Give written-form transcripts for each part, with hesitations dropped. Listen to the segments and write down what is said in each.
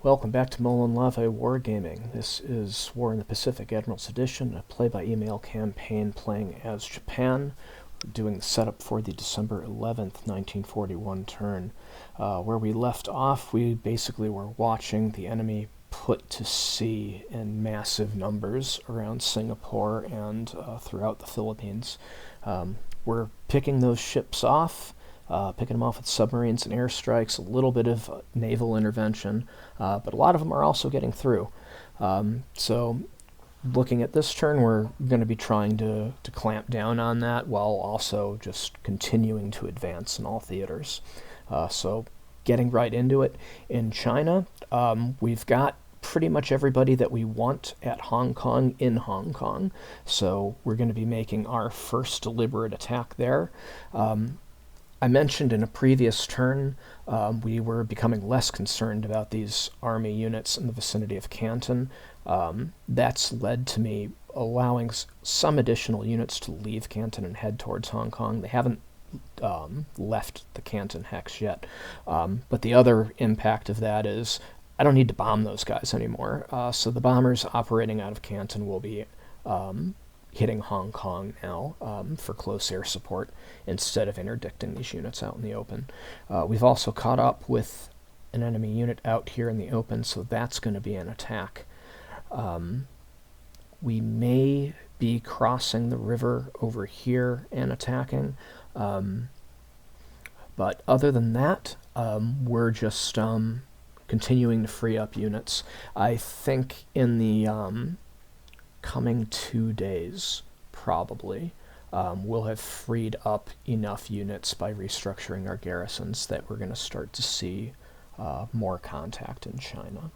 Welcome back to Mullen Lave Wargaming. This is War in the Pacific Admiral's Edition, a play-by-email campaign playing as Japan. We're doing the setup for the December 11th, 1941 turn. Where we left off, we basically were watching the enemy put to sea in massive numbers around Singapore and throughout the Philippines. We're picking those ships off. Picking them off with submarines and airstrikes, a little bit of naval intervention, but a lot of them are also getting through. So looking at this turn, we're going to be trying to clamp down on that while also just continuing to advance in all theaters. So getting right into it, in China, we've got pretty much everybody that we want at Hong Kong in Hong Kong, so we're going to be making our first deliberate attack there. I mentioned in a previous turn we were becoming less concerned about these army units in the vicinity of Canton. That's led to me allowing some additional units to leave Canton and head towards Hong Kong. They haven't left the Canton hex yet, but the other impact of that is I don't need to bomb those guys anymore. So the bombers operating out of Canton will be hitting Hong Kong now for close air support instead of interdicting these units out in the open. We've also caught up with an enemy unit out here in the open, so that's going to be an attack. We may be crossing the river over here and attacking, but other than that, we're just continuing to free up units. I think in the coming 2 days, probably, we'll have freed up enough units by restructuring our garrisons that we're going to start to see more contact in China.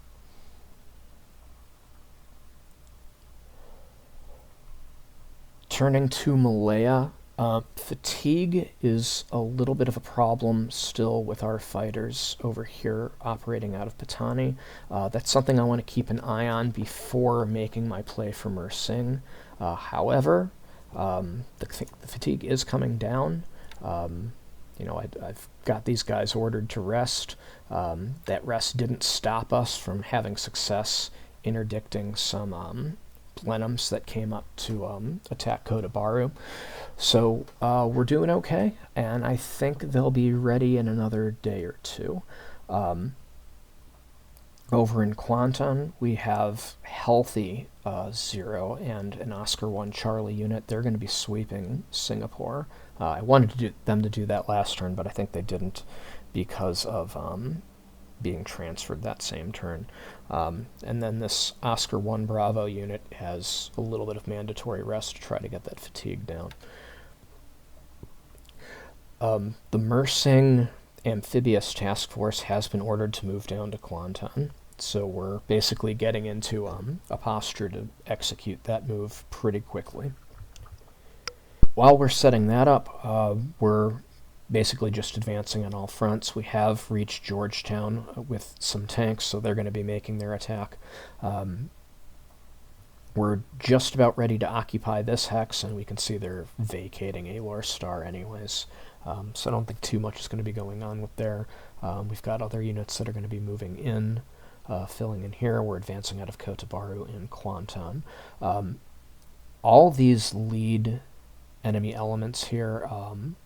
Turning to Malaya, fatigue is a little bit of a problem still with our fighters over here operating out of Patani. That's something I want to keep an eye on before making my play for Mersing. However, the fatigue is coming down. I've got these guys ordered to rest. That rest didn't stop us from having success interdicting some plenums that came up to attack Kota Baru. So we're doing okay, and I think they'll be ready in another day or two. Over in Kwanton, we have healthy Zero and an Oscar 1 Charlie unit. They're going to be sweeping Singapore. I wanted them to do that last turn, but I think they didn't because of being transferred that same turn. And then this Oscar 1 Bravo unit has a little bit of mandatory rest to try to get that fatigue down. The Mersing Amphibious Task Force has been ordered to move down to Kwanton, so we're basically getting into a posture to execute that move pretty quickly. While we're setting that up, we're basically just advancing on all fronts. We have reached Georgetown with some tanks, so they're going to be making their attack. We're just about ready to occupy this hex, and we can see they're vacating Alor Star anyways. So I don't think too much is going to be going on with there. We've got other units that are going to be moving in, filling in here. We're advancing out of Kota Baru and Kwanton. All these lead enemy elements here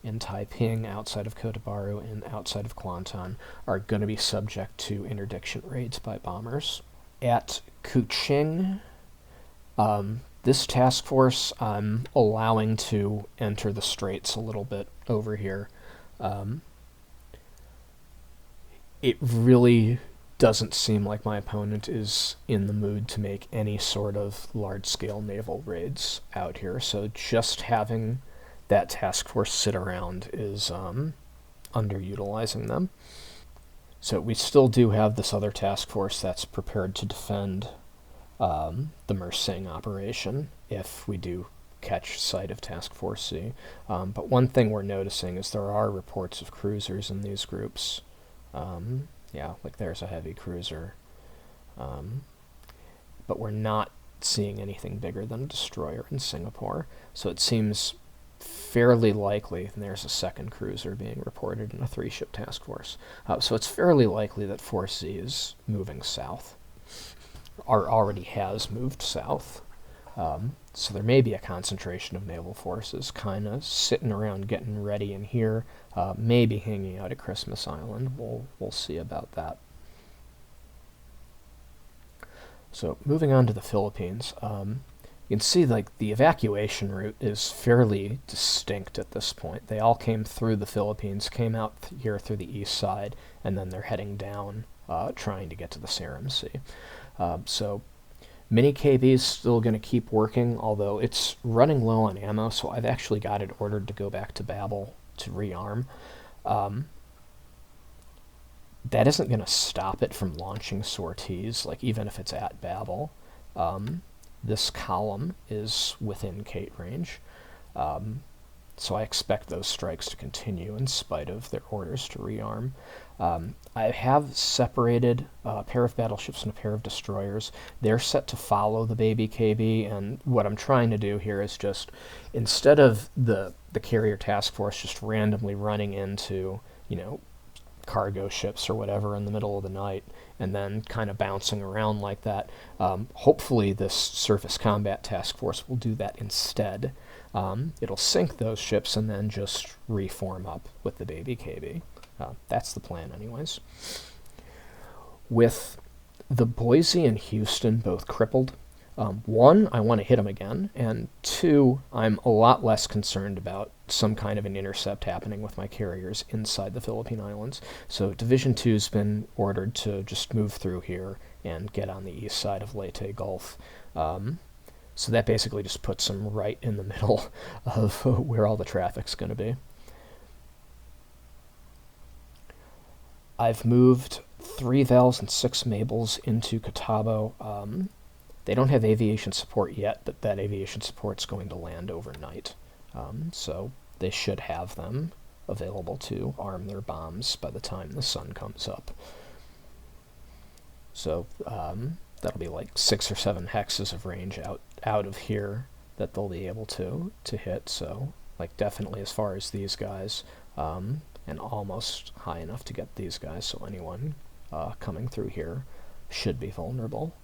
in Taiping, outside of Kota Baru and outside of Kwanton, are going to be subject to interdiction raids by bombers. At Kuching, this task force I'm allowing to enter the straits a little bit over here. It really doesn't seem like my opponent is in the mood to make any sort of large-scale naval raids out here, so just having that task force sit around is underutilizing them. So we still do have this other task force that's prepared to defend the Mersing operation if we do catch sight of Task Force C. But one thing we're noticing is there are reports of cruisers in these groups. Yeah, like there's a heavy cruiser. But we're not seeing anything bigger than a destroyer in Singapore. So it seems fairly likely, and there's a second cruiser being reported in a 3-ship task force. So it's fairly likely that Force Z is moving south, or already has moved south. So there may be a concentration of naval forces kind of sitting around getting ready in here, maybe hanging out at Christmas Island. We'll see about that. So moving on to the Philippines, you can see like the evacuation route is fairly distinct at this point. They all came through the Philippines, came out here through the east side, and then they're heading down, trying to get to the Seram Sea. So Mini KB is still going to keep working, although it's running low on ammo, so I've actually got it ordered to go back to Babel to rearm. That isn't going to stop it from launching sorties, like even if it's at Babel. This column is within Kate range, so I expect those strikes to continue in spite of their orders to rearm. I have separated a pair of battleships and a pair of destroyers. They're set to follow the baby KB, and what I'm trying to do here is just, instead of the carrier task force just randomly running into, cargo ships or whatever in the middle of the night and then kind of bouncing around like that, hopefully this surface combat task force will do that instead. It'll sink those ships and then just reform up with the baby KB. That's the plan anyways. With the Boise and Houston both crippled, one, I want to hit them again, and two, I'm a lot less concerned about some kind of an intercept happening with my carriers inside the Philippine Islands. So Division 2's been ordered to just move through here and get on the east side of Leyte Gulf. So that basically just puts them right in the middle of where all the traffic's going to be. I've moved 3 Vals and 6 Mabels into Catawba. They don't have aviation support yet, but that aviation support's going to land overnight. So they should have them available to arm their bombs by the time the sun comes up. So that'll be like 6 or 7 hexes of range out of here that they'll be able to hit. So like definitely as far as these guys, and almost high enough to get these guys, so anyone coming through here should be vulnerable.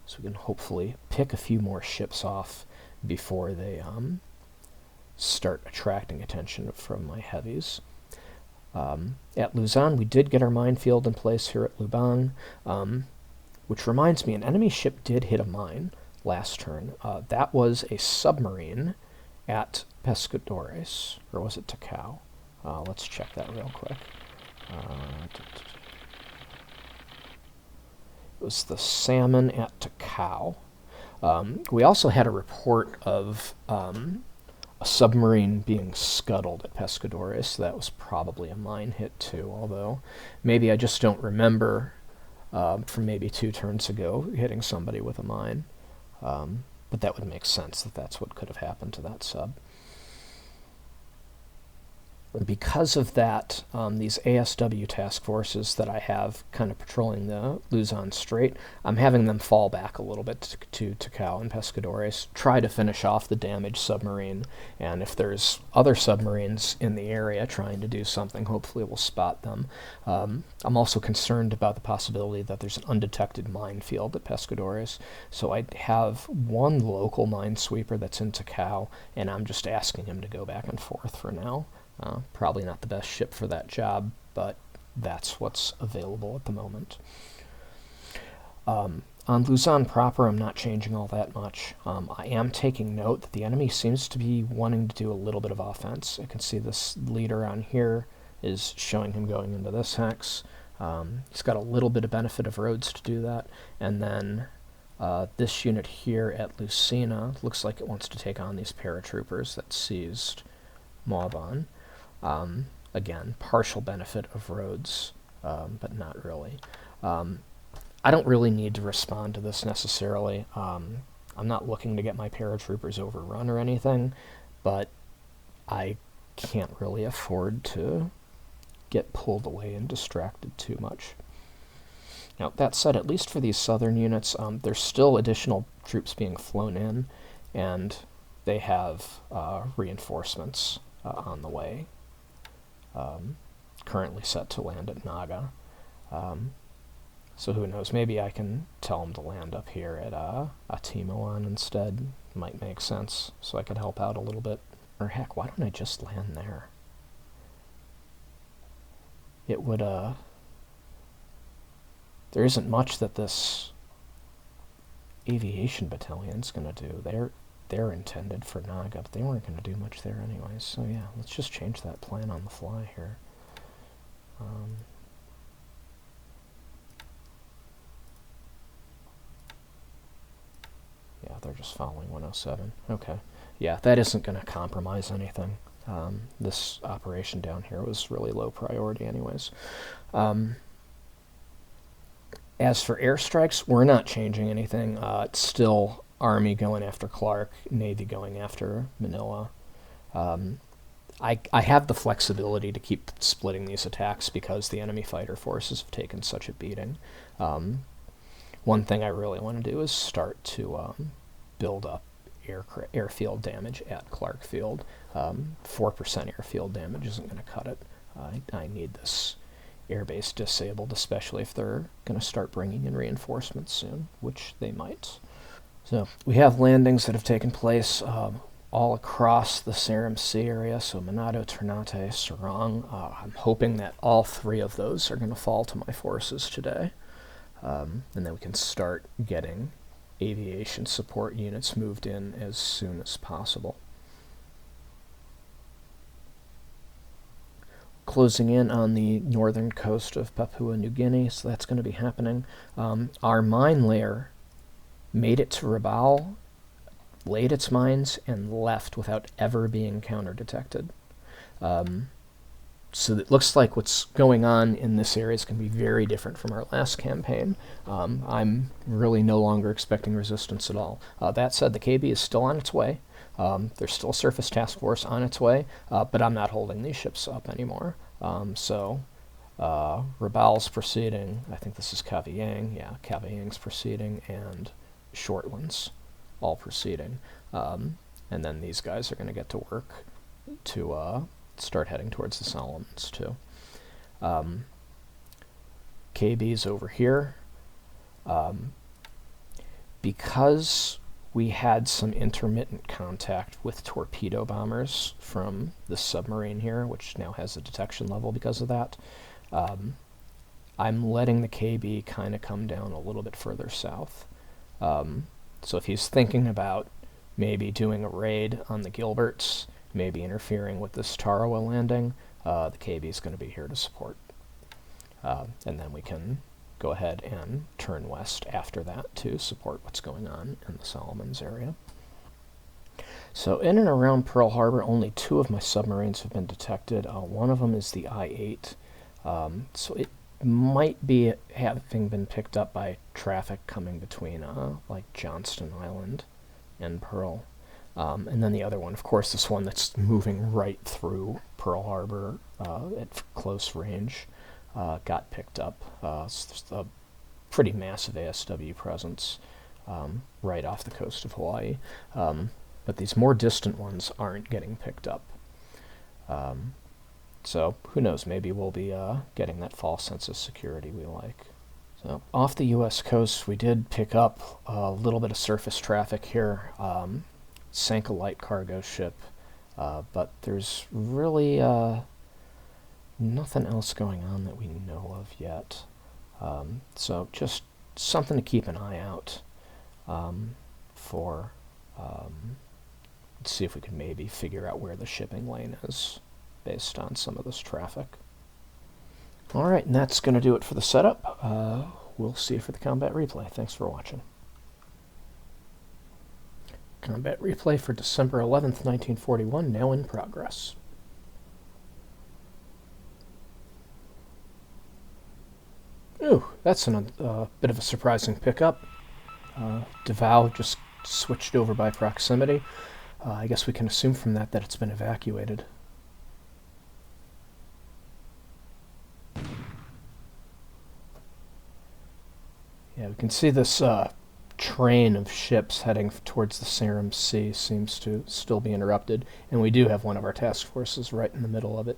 So we can hopefully pick a few more ships off before they start attracting attention from my heavies. At Luzon, we did get our minefield in place here at Lubang, which reminds me, an enemy ship did hit a mine last turn. That was a submarine at Pescadores, or was it Tacao? Let's check that real quick. It was the Salmon at Tacao. We also had a report of a submarine being scuttled at Pescadores, so that was probably a mine hit too, although maybe I just don't remember from maybe 2 turns ago hitting somebody with a mine. But that would make sense that that's what could have happened to that sub. Because of that, these ASW task forces that I have kind of patrolling the Luzon Strait, I'm having them fall back a little bit to Tacao and Pescadores, try to finish off the damaged submarine, and if there's other submarines in the area trying to do something, hopefully we'll spot them. I'm also concerned about the possibility that there's an undetected minefield at Pescadores, so I have one local minesweeper that's in Tacao, and I'm just asking him to go back and forth for now. Probably not the best ship for that job, but that's what's available at the moment. On Luzon proper, I'm not changing all that much. I am taking note that the enemy seems to be wanting to do a little bit of offense. I can see this leader on here is showing him going into this hex. He's got a little bit of benefit of roads to do that. And then this unit here at Lucena looks like it wants to take on these paratroopers that seized Maubon. Again, partial benefit of roads, but not really. I don't really need to respond to this necessarily. I'm not looking to get my paratroopers overrun or anything, but I can't really afford to get pulled away and distracted too much. Now, that said, at least for these southern units, there's still additional troops being flown in, and they have reinforcements on the way, currently set to land at Naga. So who knows, maybe I can tell them to land up here at Atimoan instead. Might make sense, so I could help out a little bit. Or heck, why don't I just land there? It would, there isn't much that this aviation battalion's gonna do. They're intended for Naga, but they weren't gonna do much there anyways. So yeah, let's just change that plan on the fly here. Yeah, they're just following 107. Okay. Yeah, that isn't going to compromise anything. This operation down here was really low priority anyways. As for airstrikes, we're not changing anything. It's still Army going after Clark, Navy going after Manila. I have the flexibility to keep splitting these attacks because the enemy fighter forces have taken such a beating. One thing I really want to do is start to build up airfield damage at Clark Field. 4% airfield damage isn't going to cut it. I need this airbase disabled, especially if they're going to start bringing in reinforcements soon, which they might. So we have landings that have taken place all across the Seram Sea area, so Manado, Ternate, Sarang. I'm hoping that all three of those are going to fall to my forces today. And then we can start getting aviation support units moved in as soon as possible. Closing in on the northern coast of Papua New Guinea, so that's going to be happening. Our mine layer made it to Rabaul, laid its mines, and left without ever being counter-detected. So it looks like what's going on in this area is going to be very different from our last campaign. I'm really no longer expecting resistance at all. That said, the KB is still on its way. There's still a surface task force on its way, but I'm not holding these ships up anymore. Rabaul's proceeding. I think this is Cavayang. Yeah, Cavayang's proceeding, and Shortland's all proceeding. And then these guys are going to get to work to start heading towards the Solomons too. KB's over here. Because we had some intermittent contact with torpedo bombers from the submarine here, which now has a detection level because of that, I'm letting the KB kind of come down a little bit further south. So if he's thinking about maybe doing a raid on the Gilberts, maybe interfering with this Tarawa landing, the KB is going to be here to support. And then we can go ahead and turn west after that to support what's going on in the Solomons area. So in and around Pearl Harbor, only 2 of my submarines have been detected. One of them is the I-8. So it might be having been picked up by traffic coming between like Johnston Island and Pearl. And then the other one, of course, this one that's moving right through Pearl Harbor at close range, got picked up. There's a pretty massive ASW presence right off the coast of Hawaii. But these more distant ones aren't getting picked up. So who knows, maybe we'll be getting that false sense of security we like. So off the U.S. coast, we did pick up a little bit of surface traffic here. Sank a light cargo ship, but there's really nothing else going on that we know of yet. So just something to keep an eye out for. Let's see if we can maybe figure out where the shipping lane is based on some of this traffic. All right, and that's going to do it for the setup. We'll see you for the combat replay. Thanks for watching. Combat replay for December 11th, 1941, now in progress. Ooh, that's a bit of a surprising pickup. DeVal just switched over by proximity. I guess we can assume from that it's been evacuated. Yeah, we can see this train of ships heading towards the Sarum Sea seems to still be interrupted, and we do have one of our task forces right in the middle of it.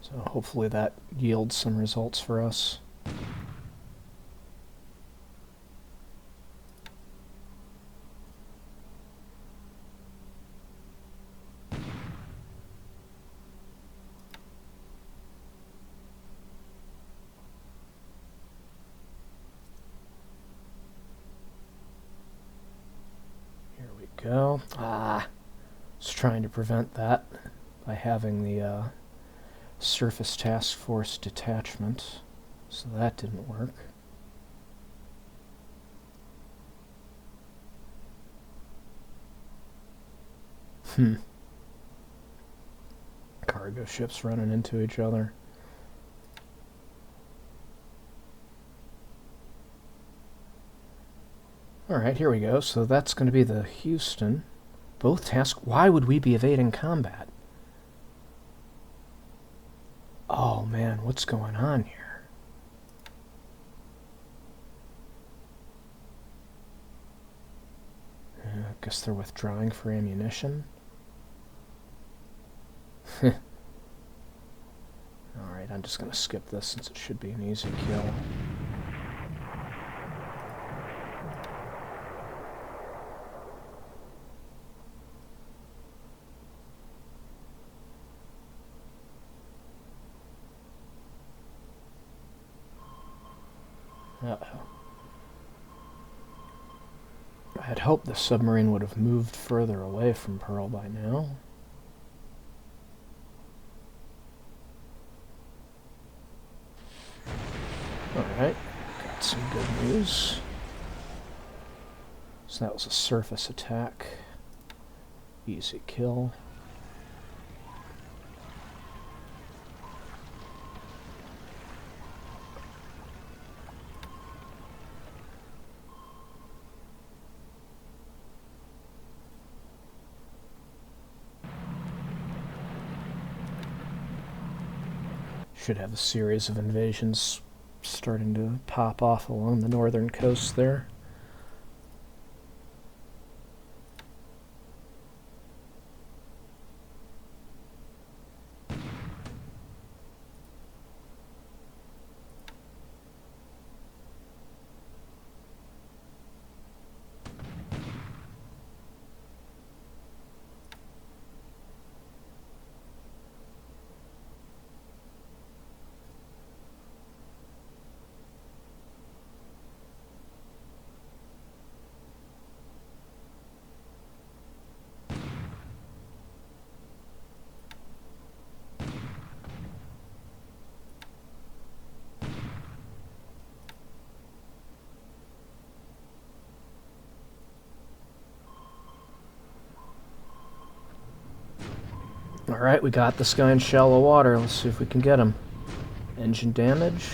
So hopefully that yields some results for us. Go. I was trying to prevent that by having the surface task force detachment, so that didn't work. Cargo ships running into each other. Alright, here we go. So that's going to be the Houston. Both tasks. Why would we be evading combat? Oh man, what's going on here? I guess they're withdrawing for ammunition. Alright, I'm just going to skip this since it should be an easy kill. Uh-oh. I had hoped the submarine would have moved further away from Pearl by now. Alright, got some good news. So that was a surface attack. Easy kill. Should have a series of invasions starting to pop off along the northern coast there. Alright, we got this guy in shallow water. Let's see if we can get him. Engine damage.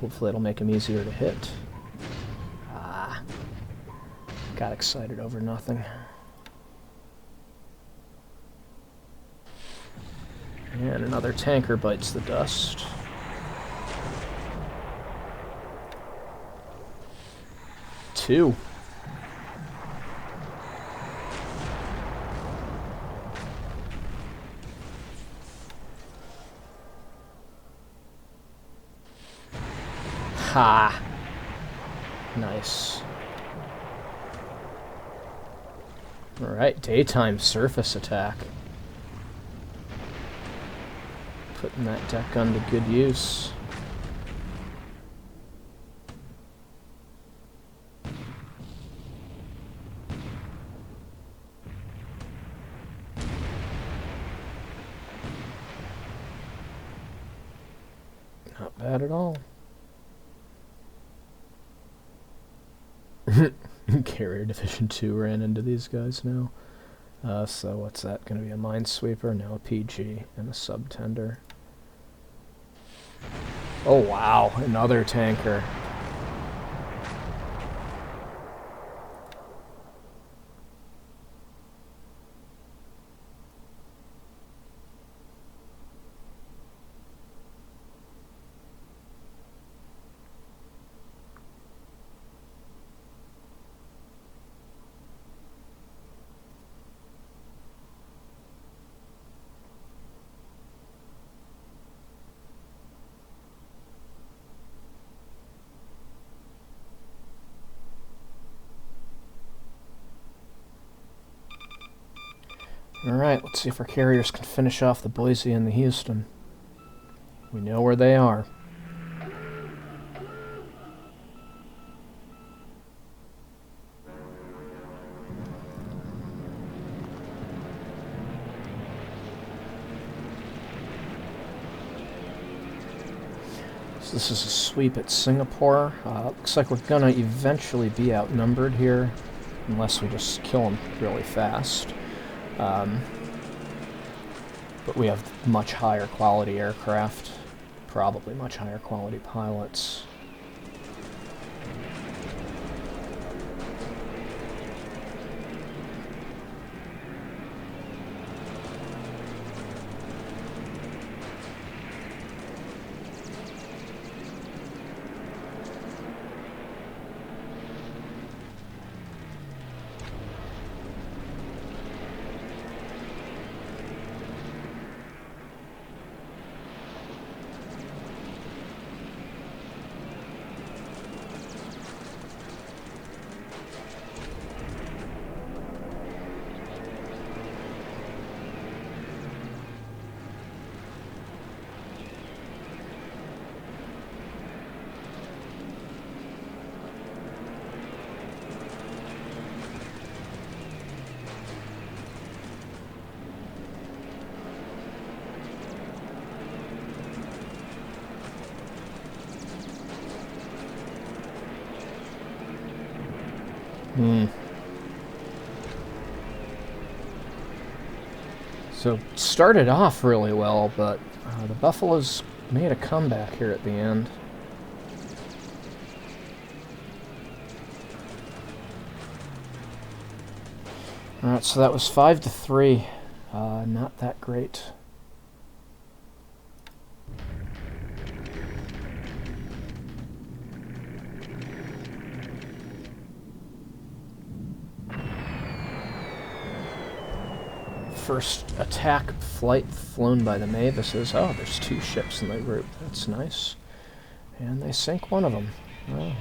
Hopefully it'll make him easier to hit. Ah. Got excited over nothing. And another tanker bites the dust. Two. Ha! Nice. Alright, daytime surface attack. Putting that deck gun to good use. Not bad at all. Carrier Division 2 ran into these guys now. So what's that? Going to be a minesweeper? No, a PG and a subtender. Oh wow, another tanker. Alright, let's see if our carriers can finish off the Boise and the Houston. We know where they are. So this is a sweep at Singapore. Looks like we're gonna eventually be outnumbered here, unless we just kill them really fast. But we have much higher quality aircraft, probably much higher quality pilots. So, started off really well, but the Buffaloes made a comeback here at the end. Alright, so that was 5-3. Not that great. First attack flight flown by the Mavises. Oh, there's 2 ships in the group. That's nice. And they sank one of them.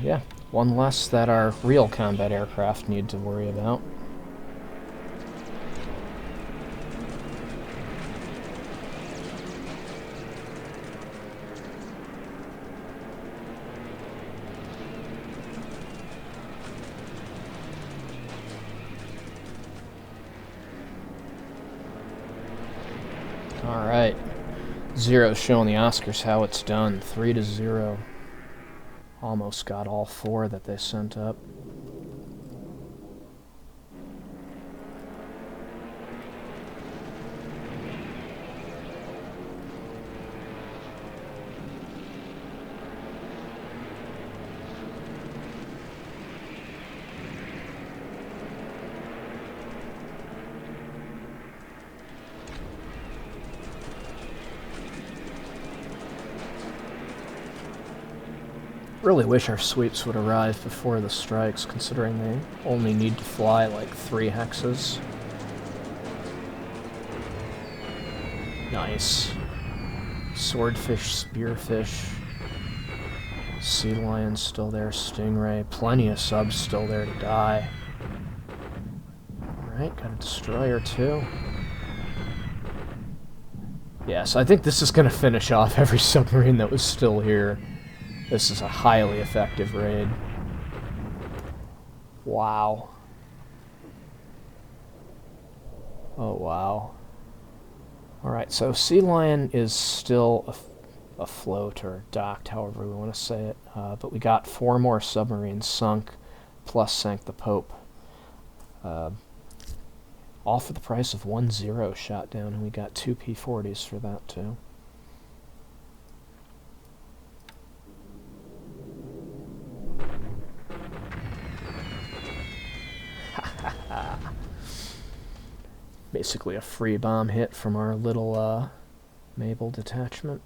Yeah, one less that our real combat aircraft need to worry about. Alright, Zero's showing the Oscars how it's done. 3-0. Almost got all 4 that they sent up. Really wish our sweeps would arrive before the strikes, considering they only need to fly like 3 hexes. Nice. Swordfish, spearfish, sea lion still there, stingray, plenty of subs still there to die. Alright, got a destroyer too. Yes, I think this is going to finish off every submarine that was still here. This is a highly effective raid. Wow. Oh, wow. Alright, so Sea Lion is still afloat, or docked, however we want to say it. But we got 4 more submarines sunk, plus sank the Pope. All for the price of 1 Zero shot down, and we got 2 P-40s for that, too. Basically a free bomb hit from our little Mabel detachment.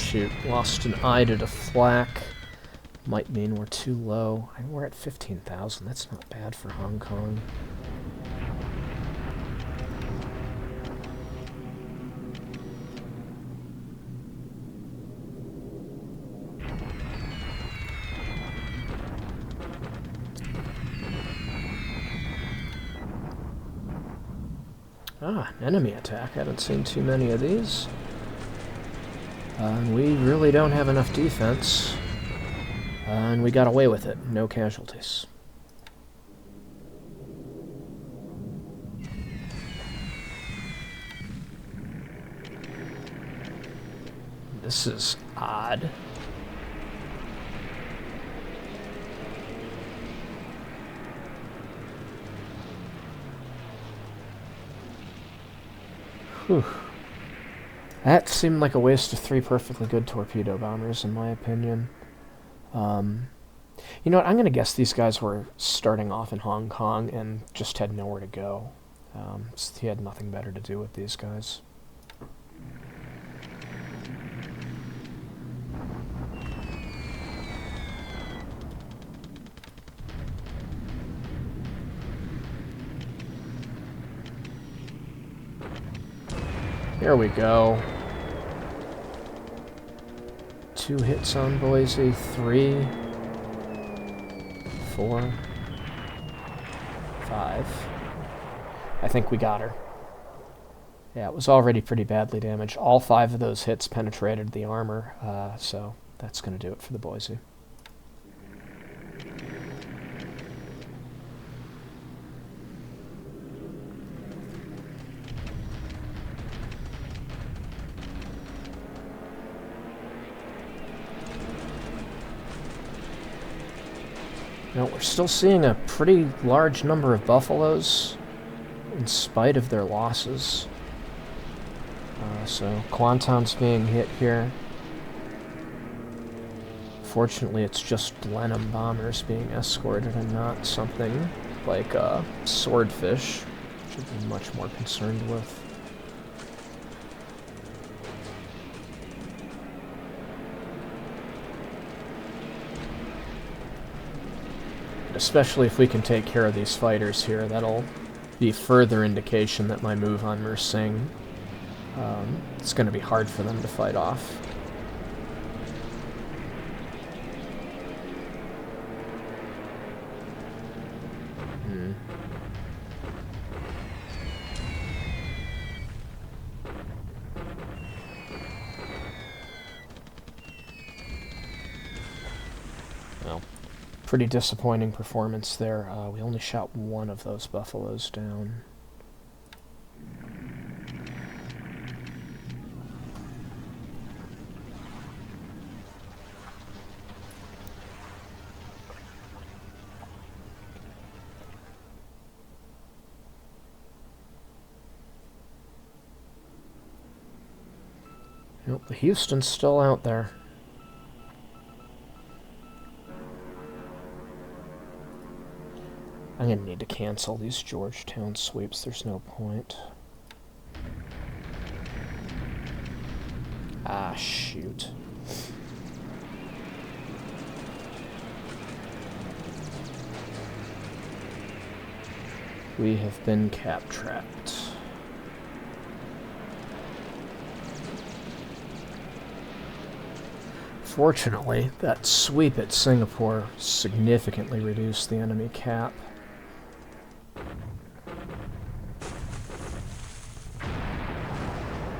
shoot. Lost an eye to the flak. Might mean we're too low. I mean, we're at 15,000. That's not bad for Hong Kong. Ah, enemy attack. I haven't seen too many of these. We really don't have enough defense. And we got away with it. No casualties. This is odd. Whew. That seemed like a waste of 3 perfectly good torpedo bombers, in my opinion. You know what, I'm going to guess these guys were starting off in Hong Kong and just had nowhere to go. So he had nothing better to do with these guys. Here we go. 2 hits on Boise, 3, 4, 5. I think we got her. Yeah, it was already pretty badly damaged. All 5 of those hits penetrated the armor, so that's going to do it for the Boise. Now, we're still seeing a pretty large number of buffaloes, in spite of their losses. So, Kuantan's being hit here. Fortunately, it's just Blenheim bombers being escorted and not something like Swordfish, which I'd be much more concerned with. Especially if we can take care of these fighters here, that'll be further indication that my move on Mersing, it's going to be hard for them to fight off. Well, pretty disappointing performance there. We only shot 1 of those buffaloes down. Nope, the Houston's still out there. I'm going to need to cancel these Georgetown sweeps. There's no point. Ah, shoot. We have been cap-trapped. Fortunately, that sweep at Singapore significantly reduced the enemy cap.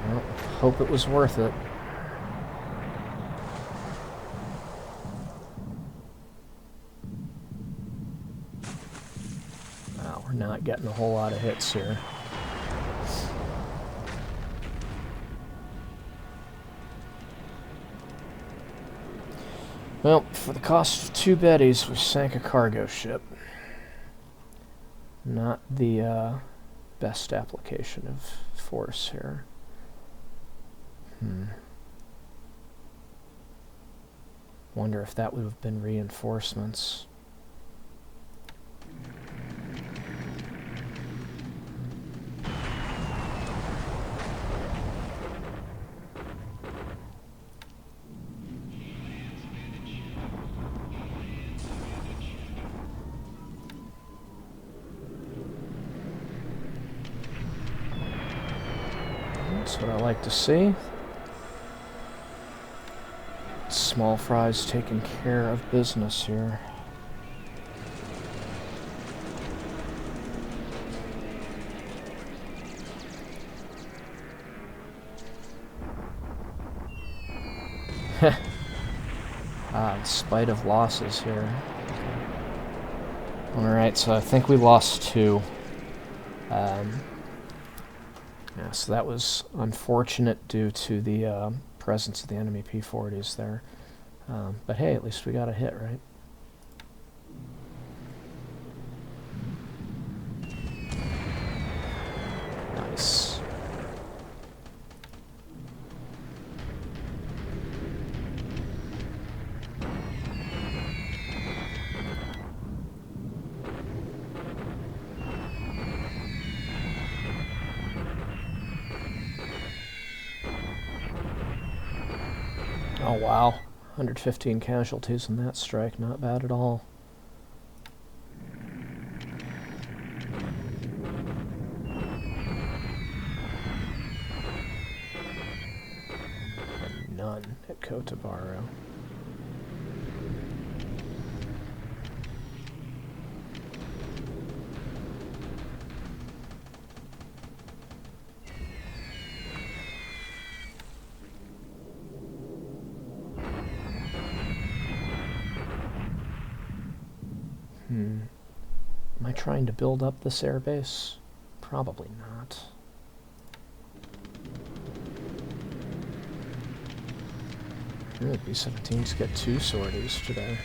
Well, hope it was worth it. Wow, we're not getting a whole lot of hits here. Well, for the cost of 2 Bettys, we sank a cargo ship. Not the best application of force here. Wonder if that would have been reinforcements. That's what I like to see. Small fries taking care of business here. In spite of losses here. Alright, so I think we lost 2. Yeah, so that was unfortunate due to the presence of the enemy P-40s there. But hey, at least we got a hit, right? Nice. Oh wow, 115 casualties in that strike, not bad at all. And none at Cotabaro. Am I trying to build up this airbase? Probably not. Really, B-17s get 2 sorties today.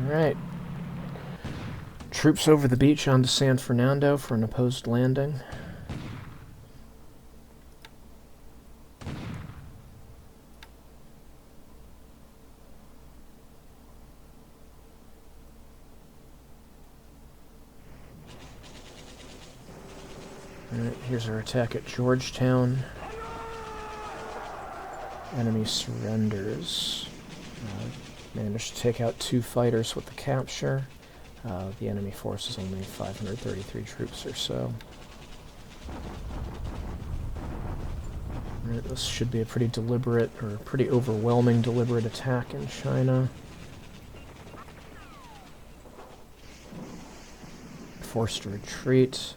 Alright. Troops over the beach onto San Fernando for an opposed landing. Alright, here's our attack at Georgetown. Enemy surrenders. Managed to take out 2 fighters with the capture. The enemy force is only 533 troops or so. Alright, this should be a pretty deliberate, or pretty overwhelming deliberate attack in China. Forced retreat.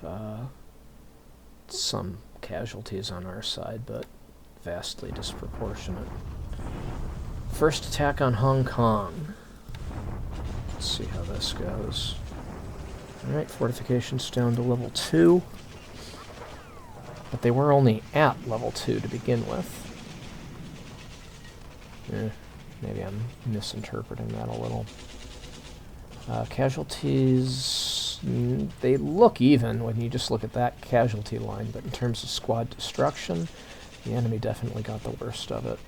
Some casualties on our side, but vastly disproportionate. First attack on Hong Kong. Let's see how this goes. Alright, fortifications down to level 2. But they were only at level 2 to begin with. Maybe I'm misinterpreting that a little. Casualties, they look even when you just look at that casualty line, but in terms of squad destruction, the enemy definitely got the worst of it.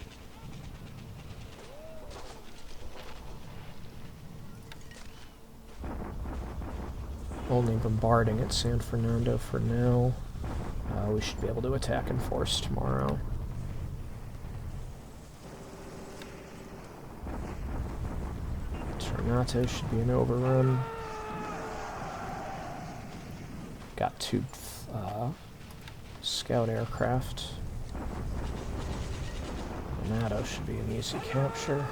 Only bombarding at San Fernando for now. We should be able to attack in force tomorrow. Ternate should be an overrun. Got 2 scout aircraft. Nato should be an easy capture.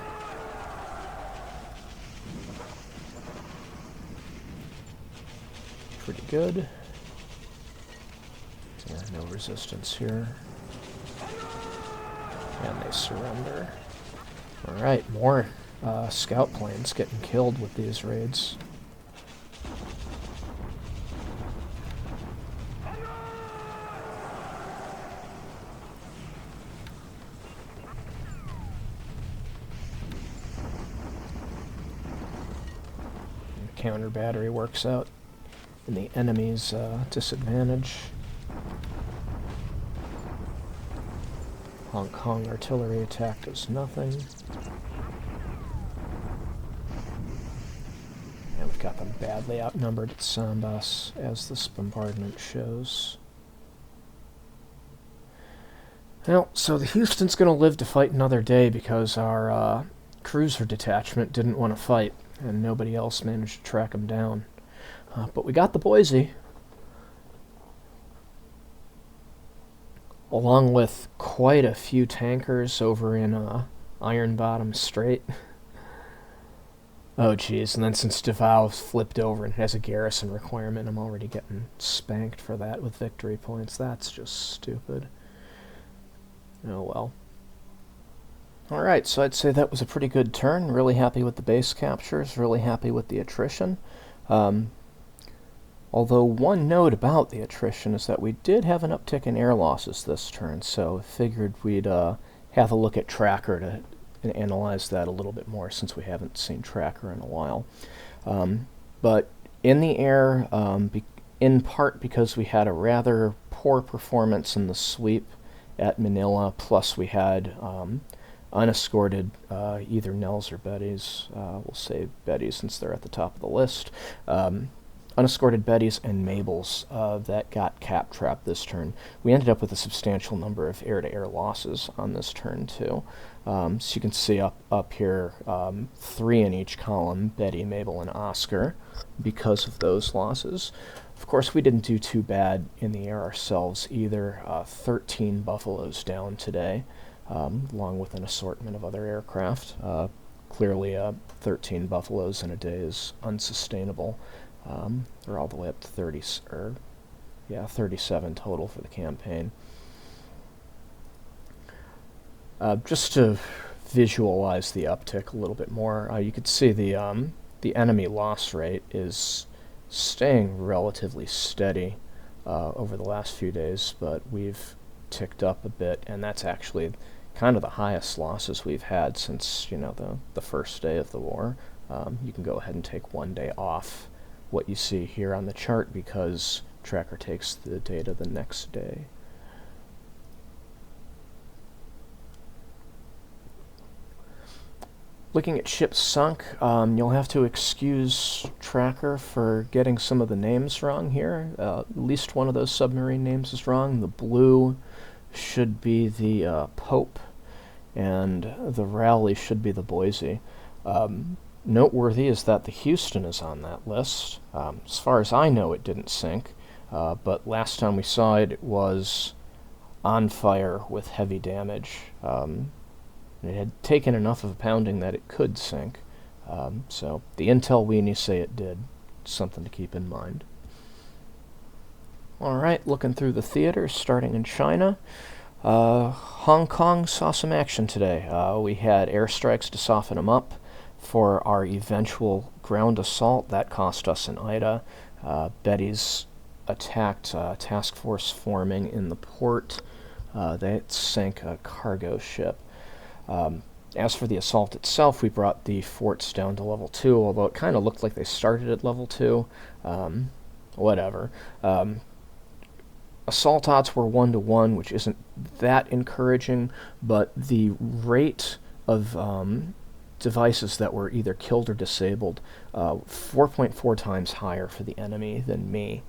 Pretty good. Yeah, no resistance here. And they surrender. Alright, more scout planes getting killed with these raids. Counter battery works out in the enemy's disadvantage. Hong Kong artillery attack does nothing. And we've got them badly outnumbered at Sambas, as this bombardment shows. Well, so the Houston's going to live to fight another day because our cruiser detachment didn't want to fight, and nobody else managed to track him down. But we got the Boise, along with quite a few tankers over in Iron Bottom Strait. Oh geez, and then since Davao flipped over and has a garrison requirement, I'm already getting spanked for that with victory points. That's just stupid. Oh well. Alright, so I'd say that was a pretty good turn. Really happy with the base captures, really happy with the attrition. Although one note about the attrition is that we did have an uptick in air losses this turn, so I figured we'd have a look at Tracker to analyze that a little bit more, since we haven't seen Tracker in a while. But in the air, in part because we had a rather poor performance in the sweep at Manila, plus we had unescorted either Nels or Bettys. We'll say Bettys since they're at the top of the list. Unescorted Bettys and Mabels that got cap-trapped this turn. We ended up with a substantial number of air-to-air losses on this turn, too. So you can see up here, 3 in each column, Betty, Mabel, and Oscar, because of those losses. Of course, we didn't do too bad in the air ourselves either. 13 Buffaloes down today, along with an assortment of other aircraft. Clearly, 13 Buffaloes in a day is unsustainable. They're all the way up to 37 total for the campaign. Just to visualize the uptick a little bit more, you could see the enemy loss rate is staying relatively steady over the last few days, but we've ticked up a bit, and that's actually kind of the highest losses we've had since, the first day of the war. You can go ahead and take one day off what you see here on the chart because Tracker takes the data the next day. Looking at ships sunk, you'll have to excuse Tracker for getting some of the names wrong here. At least one of those submarine names is wrong. The blue should be the Pope, and the Raleigh should be the Boise. Noteworthy is that the Houston is on that list. As far as I know, it didn't sink, but last time we saw it, it was on fire with heavy damage. It had taken enough of a pounding that it could sink. So the intel weenies say it did. Something to keep in mind. Alright, looking through the theaters, starting in China. Hong Kong saw some action today. We had airstrikes to soften them up. For our eventual ground assault, that cost us an Ida. Betty's attacked task force forming in the port. They sank a cargo ship. As for the assault itself, we brought the forts down to level 2, although it kind of looked like they started at level 2. Whatever. Assault odds were 1-to-1, which isn't that encouraging, but the rate of devices that were either killed or disabled, 4.4 times higher for the enemy than me.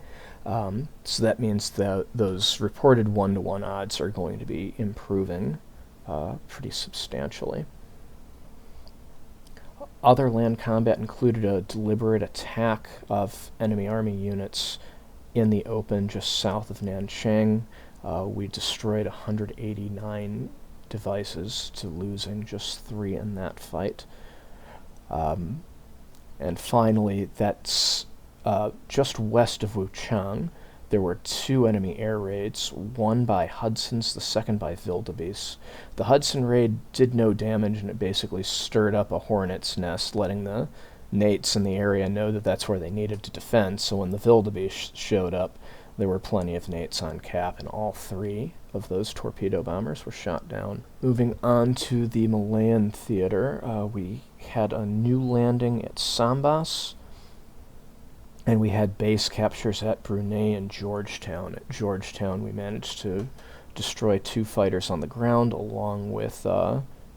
So that means that those reported 1-to-1 odds are going to be improving pretty substantially. Other land combat included a deliberate attack of enemy army units in the open just south of Nanchang. We destroyed 189 devices to losing just 3 in that fight. And finally, that's just west of Wuchang. there were 2 enemy air raids, one by Hudson's, the second by Wildebeest. The Hudson raid did no damage, and it basically stirred up a hornet's nest, letting the Nates in the area know that that's where they needed to defend. So when the Wildebeest showed up, there were plenty of Nates on cap, and all 3 of those torpedo bombers were shot down. Moving on to the Malayan theater, we had a new landing at Sambas, and we had base captures at Brunei and Georgetown. At Georgetown, we managed to destroy 2 fighters on the ground, along with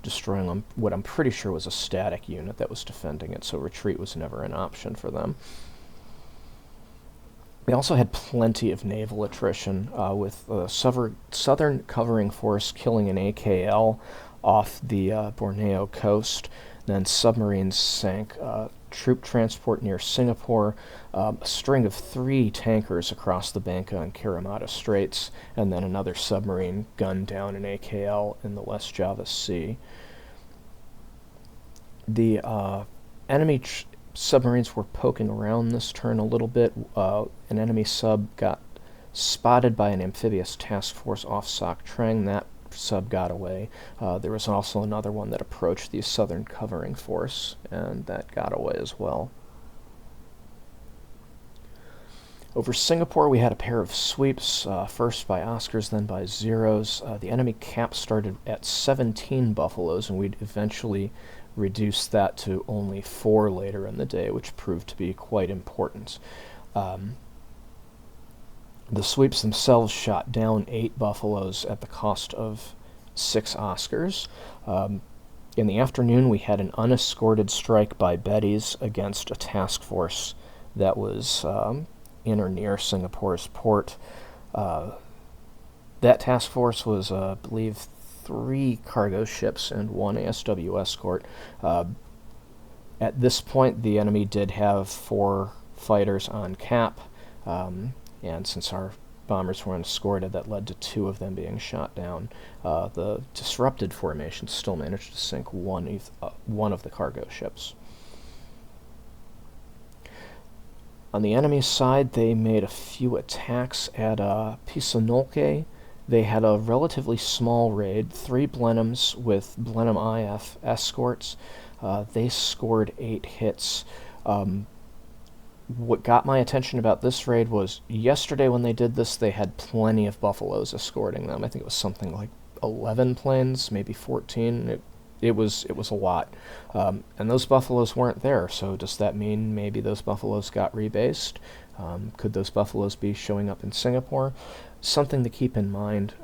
destroying what I'm pretty sure was a static unit that was defending it, so retreat was never an option for them. We also had plenty of naval attrition, with the Southern Covering Force killing an AKL off the Borneo coast. Then submarines sank troop transport near Singapore, a string of 3 tankers across the Bangka and Karimata Straits, and then another submarine gunned down an AKL in the West Java Sea. The enemy submarines were poking around this turn a little bit. An enemy sub got spotted by an amphibious task force off Soc Trang. That sub got away. There was also another one that approached the Southern Covering Force, and that got away as well. Over Singapore, we had a pair of sweeps, first by Oscars, then by Zeros. The enemy cap started at 17 Buffaloes, and we'd eventually reduce that to only 4 later in the day, which proved to be quite important. The sweeps themselves shot down 8 Buffaloes at the cost of 6 Oscars. In the afternoon, we had an unescorted strike by Betty's against a task force that was in or near Singapore's port. That task force was, I believe, 3 cargo ships and 1 ASW escort. At this point, the enemy did have 4 fighters on cap, and since our bombers were unescorted, that led to 2 of them being shot down. The disrupted formation still managed to sink one of the cargo ships. On the enemy side, they made a few attacks at Pisonolke. They had a relatively small raid, 3 Blenheims with Blenheim IF escorts. They scored 8 hits. What got my attention about this raid was yesterday when they did this, they had plenty of Buffaloes escorting them. I think it was something like 11 planes, maybe 14. It was a lot. And those Buffaloes weren't there, so does that mean maybe those Buffaloes got rebased? Could those Buffaloes be showing up in Singapore? Something to keep in mind.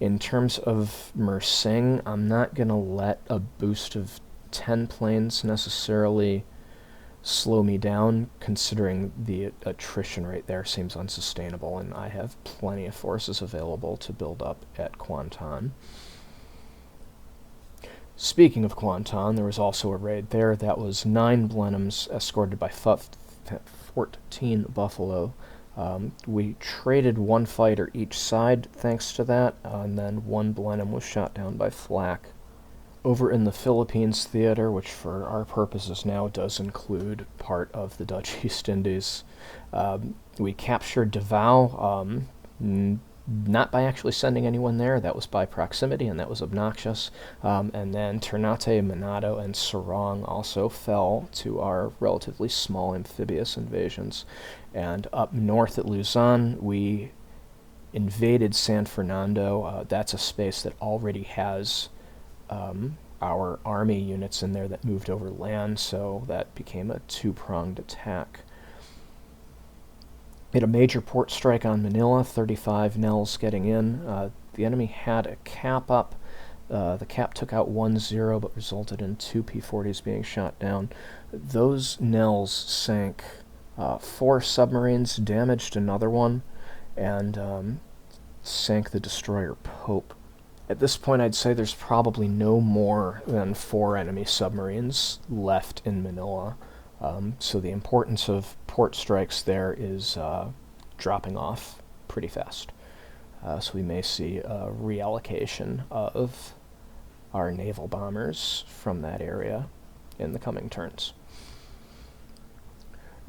In terms of Mersing, I'm not going to let a boost of 10 planes necessarily slow me down, considering the attrition rate there seems unsustainable, and I have plenty of forces available to build up at Kuantan. Speaking of Kuantan, there was also a raid there. That was 9 Blenheims escorted by 14 Buffalo. We traded 1 fighter each side thanks to that, and then 1 Blenheim was shot down by flak. Over in the Philippines theater, which for our purposes now does include part of the Dutch East Indies, we captured Davao, not by actually sending anyone there. That was by proximity, and that was obnoxious. And then Ternate, Manado, and Sarong also fell to our relatively small amphibious invasions. And up north at Luzon, we invaded San Fernando. That's a space that already has our army units in there that moved over land, so that became a 2-pronged attack. We had a major port strike on Manila, 35 Nels getting in. The enemy had a cap up. The cap took out 1-0, but resulted in 2 P-40s being shot down. Those Nels sank 4 submarines, damaged another one, and sank the destroyer Pope. At this point, I'd say there's probably no more than 4 enemy submarines left in Manila. So the importance of port strikes there is dropping off pretty fast. So we may see a reallocation of our naval bombers from that area in the coming turns.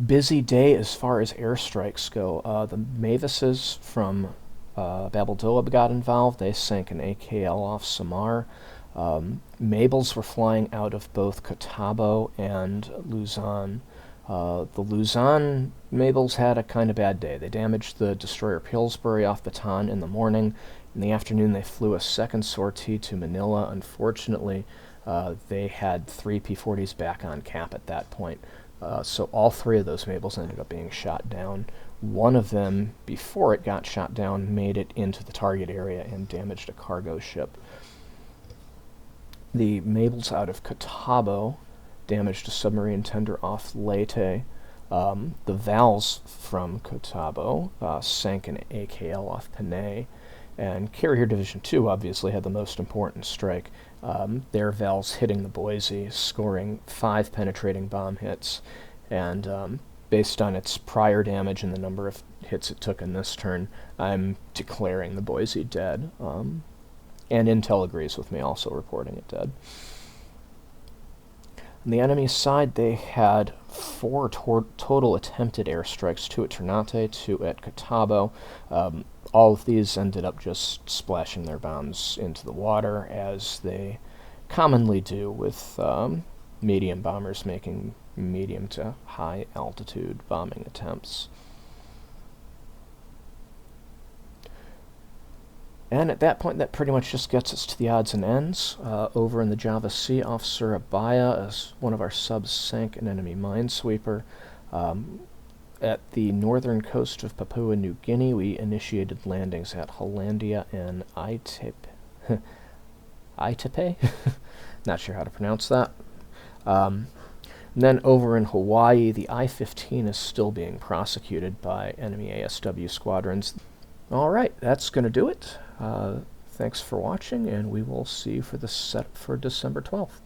Busy day as far as airstrikes go. The Mavises from Babeldoab got involved. They sank an AKL off Samar. Mabels were flying out of both Kottabo and Luzon. The Luzon Mabels had a kind of bad day. They damaged the destroyer Pillsbury off Bataan in the morning. In the afternoon, they flew a second sortie to Manila. Unfortunately, they had 3 P-40s back on cap at that point. So all 3 of those Mabels ended up being shot down. One of them, before it got shot down, made it into the target area and damaged a cargo ship. The Mabels out of Kottabo damaged a submarine tender off Leyte. The Vals from Kottabo sank an AKL off Panay. And Carrier Division 2 obviously had the most important strike. Their Vals hitting the Boise, scoring 5 penetrating bomb hits, and based on its prior damage and the number of hits it took in this turn, I'm declaring the Boise dead. And Intel agrees with me, also reporting it dead. On the enemy side, they had 4 total attempted airstrikes, 2 at Ternate, 2 at Kottabo. All of these ended up just splashing their bombs into the water, as they commonly do with medium bombers making medium to high altitude bombing attempts. And at that point, that pretty much just gets us to the odds and ends. Over in the Java Sea off Surabaya, as one of our subs sank an enemy minesweeper. At the northern coast of Papua New Guinea, we initiated landings at Hollandia and Aitepe. Not sure how to pronounce that. And then over in Hawaii, the I-15 is still being prosecuted by enemy ASW squadrons. All right, that's going to do it. Thanks for watching, and we will see you for the setup for December 12th.